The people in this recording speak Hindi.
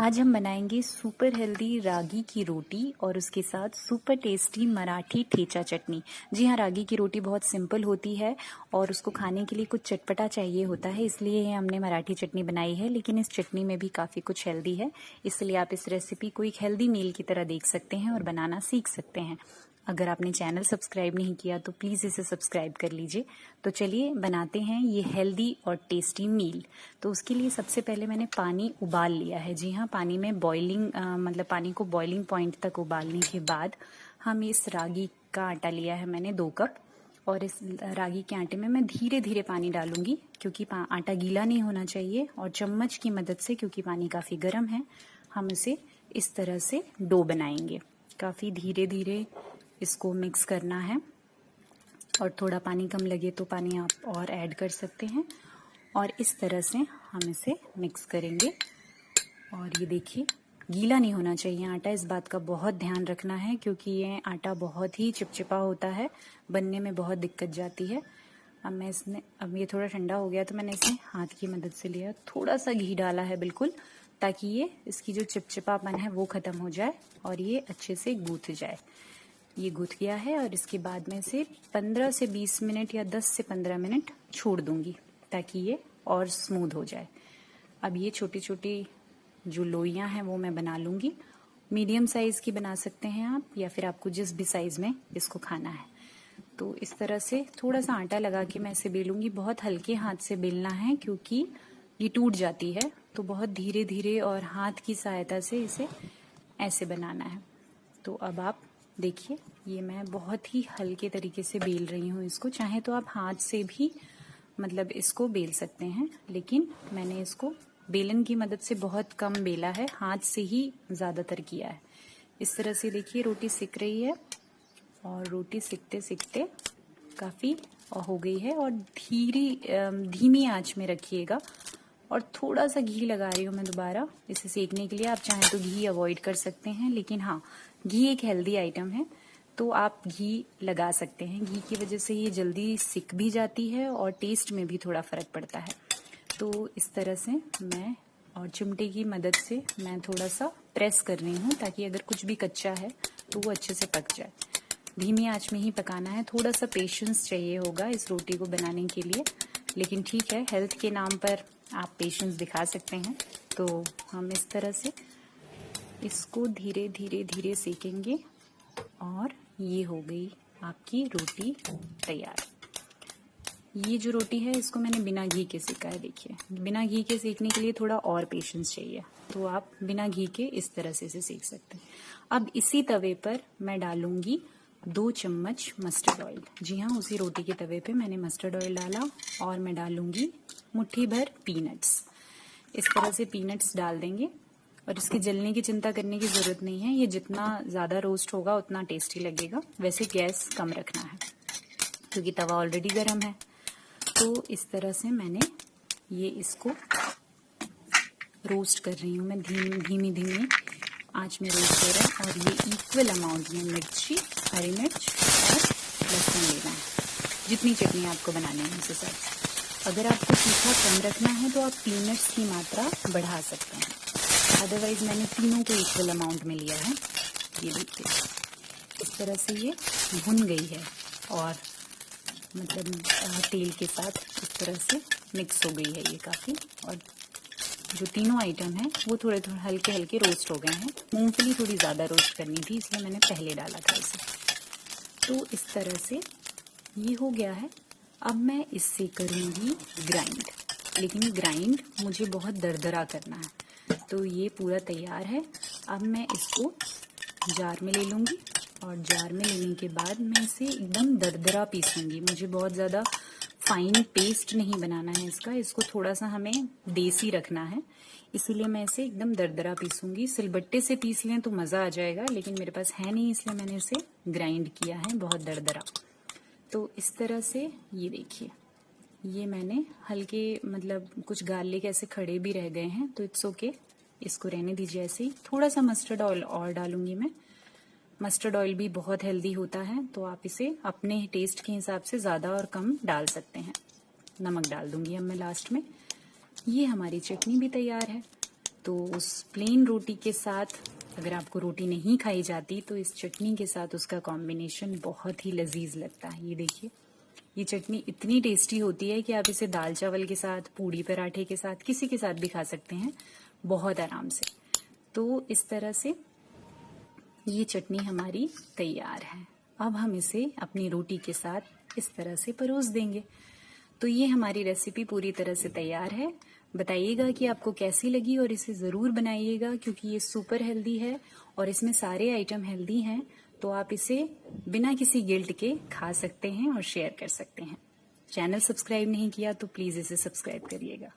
आज हम बनाएंगे सुपर हेल्दी रागी की रोटी और उसके साथ सुपर टेस्टी मराठी ठेचा चटनी। जी हाँ, रागी की रोटी बहुत सिंपल होती है और उसको खाने के लिए कुछ चटपटा चाहिए होता है, इसलिए हमने मराठी चटनी बनाई है। लेकिन इस चटनी में भी काफ़ी कुछ हेल्दी है, इसलिए आप इस रेसिपी को एक हेल्दी मील की तरह देख सकते हैं और बनाना सीख सकते हैं। अगर आपने चैनल सब्सक्राइब नहीं किया तो प्लीज़ इसे सब्सक्राइब कर लीजिए। तो चलिए बनाते हैं ये हेल्दी और टेस्टी मील। तो उसके लिए सबसे पहले मैंने पानी उबाल लिया है। जी हाँ, पानी में बॉइलिंग मतलब पानी को बॉइलिंग पॉइंट तक उबालने के बाद हम इस रागी का आटा लिया है मैंने 2 कप। और इस रागी के आटे में मैं धीरे धीरे पानी डालूंगी क्योंकि आटा गीला नहीं होना चाहिए। और चम्मच की मदद से, क्योंकि पानी काफ़ी गर्म है, हम इसे इस तरह से डो बनाएंगे। काफ़ी धीरे धीरे इसको मिक्स करना है और थोड़ा पानी कम लगे तो पानी आप और ऐड कर सकते हैं। और इस तरह से हम इसे मिक्स करेंगे। और ये देखिए, गीला नहीं होना चाहिए आटा, इस बात का बहुत ध्यान रखना है क्योंकि ये आटा बहुत ही चिपचिपा होता है, बनने में बहुत दिक्कत जाती है। अब ये थोड़ा ठंडा हो गया तो मैंने इसे हाथ की मदद से लिया, थोड़ा सा घी डाला है बिल्कुल, ताकि ये इसकी जो चिपचिपापन है वो खत्म हो जाए और ये अच्छे से गूंथ जाए। ये गूंथ गया है और इसके बाद में इसे 15 से 20 मिनट या 10 से 15 मिनट छोड़ दूंगी ताकि ये और स्मूथ हो जाए। अब ये छोटी छोटी जो लोइयां हैं वो मैं बना लूंगी। मीडियम साइज की बना सकते हैं आप, या फिर आपको जिस भी साइज में इसको खाना है। तो इस तरह से थोड़ा सा आटा लगा के मैं इसे बेलूंगी। बहुत हल्के हाथ से बेलना है क्योंकि ये टूट जाती है, तो बहुत धीरे धीरे और हाथ की सहायता से इसे ऐसे बनाना है। तो अब आप देखिए, ये मैं बहुत ही हल्के तरीके से बेल रही हूँ इसको। चाहे तो आप हाथ से भी मतलब इसको बेल सकते हैं, लेकिन मैंने इसको बेलन की मदद से बहुत कम बेला है, हाथ से ही ज्यादातर किया है। इस तरह से देखिए रोटी सिक रही है और रोटी सिकते सिकते काफी हो गई है। और धीमी आंच में रखिएगा। और थोड़ा सा घी लगा रही हूँ मैं दोबारा इसे सेकने के लिए। आप चाहें तो घी अवॉइड कर सकते हैं, लेकिन हाँ, घी एक हेल्दी आइटम है तो आप घी लगा सकते हैं। घी की वजह से ये जल्दी सिक भी जाती है और टेस्ट में भी थोड़ा फर्क पड़ता है। तो इस तरह से मैं और चिमटे की मदद से मैं थोड़ा सा प्रेस कर रही हूँ ताकि अगर कुछ भी कच्चा है तो वो अच्छे से पक जाए। धीमी आंच में ही पकाना है, थोड़ा सा पेशेंस चाहिए होगा इस रोटी को बनाने के लिए, लेकिन ठीक है, हेल्थ के नाम पर आप पेशेंस दिखा सकते हैं। तो हम इस तरह से इसको धीरे धीरे धीरे सेकेंगे और ये हो गई आपकी रोटी तैयार। ये जो रोटी है इसको मैंने बिना घी के सेका है। देखिए, बिना घी के सेकने के लिए थोड़ा और पेशेंस चाहिए, तो आप बिना घी के इस तरह से इसे सेक सकते हैं। अब इसी तवे पर मैं डालूंगी 2 चम्मच मस्टर्ड ऑयल। जी हाँ, उसी रोटी के तवे पे मैंने मस्टर्ड ऑयल डाला और मैं डालूंगी मुट्ठी भर पीनट्स। इस तरह से पीनट्स डाल देंगे और इसके जलने की चिंता करने की जरूरत नहीं है। ये जितना ज्यादा रोस्ट होगा उतना टेस्टी लगेगा। वैसे गैस कम रखना है क्योंकि तवा ऑलरेडी गर्म है। तो इस तरह से मैंने ये इसको रोस्ट कर रही हूँ मैं, धीमी धीमी आंच में रोस्ट हो रहा है। और ये इक्वल अमाउंट में मिर्ची, हरी मिर्च और लहसुन लेना है, जितनी चटनी आपको बनानी है उस हिसाब से। अगर आपको तीखा कम रखना है तो आप पीनट्स की मात्रा बढ़ा सकते हैं, अदरवाइज मैंने तीनों को इक्वल अमाउंट में लिया है। ये देखिए, इस तरह से ये भुन गई है और मतलब तेल के साथ इस तरह से मिक्स हो गई है ये काफ़ी। और जो तीनों आइटम हैं वो थोड़े थोड़े हल्के हल्के रोस्ट हो गए हैं। मूंगफली थोड़ी ज़्यादा रोस्ट करनी थी, इसलिए मैंने पहले डाला था इसे। तो इस तरह से ये हो गया है। अब मैं इससे करूँगी ग्राइंड, लेकिन ग्राइंड मुझे बहुत दरदरा करना है। तो ये पूरा तैयार है। अब मैं इसको जार में ले लूँगी और जार में लेने के बाद मैं इसे एकदम दरदरा पीसूंगी। मुझे बहुत ज़्यादा फाइन पेस्ट नहीं बनाना है इसका, इसको थोड़ा सा हमें देसी रखना है, इसीलिए मैं इसे एकदम दरदरा पीसूंगी। सिलबट्टे से पीस लें तो मज़ा आ जाएगा, लेकिन मेरे पास है नहीं, इसलिए मैंने इसे ग्राइंड किया है बहुत दरदरा। तो इस तरह से ये देखिए, ये मैंने हल्के मतलब कुछ गार्लिक ऐसे खड़े भी रह गए हैं, तो इट्स ओके, इसको रहने दीजिए ऐसे ही। थोड़ा सा मस्टर्ड ऑयल और डालूंगी मैं। मस्टर्ड ऑयल भी बहुत हेल्दी होता है, तो आप इसे अपने टेस्ट के हिसाब से ज़्यादा और कम डाल सकते हैं। नमक डाल दूंगी अब मैं लास्ट में। ये हमारी चटनी भी तैयार है। तो उस प्लेन रोटी के साथ, अगर आपको रोटी नहीं खाई जाती तो इस चटनी के साथ उसका कॉम्बिनेशन बहुत ही लजीज लगता है। ये देखिए, ये चटनी इतनी टेस्टी होती है कि आप इसे दाल चावल के साथ, पूड़ी पराठे के साथ, किसी के साथ भी खा सकते हैं बहुत आराम से। तो इस तरह से ये चटनी हमारी तैयार है। अब हम इसे अपनी रोटी के साथ इस तरह से परोस देंगे। तो ये हमारी रेसिपी पूरी तरह से तैयार है। बताइएगा कि आपको कैसी लगी और इसे ज़रूर बनाइएगा, क्योंकि ये सुपर हेल्दी है और इसमें सारे आइटम हेल्दी हैं। तो आप इसे बिना किसी गिल्ट के खा सकते हैं और शेयर कर सकते हैं। चैनल सब्सक्राइब नहीं किया तो प्लीज़ इसे सब्सक्राइब करिएगा।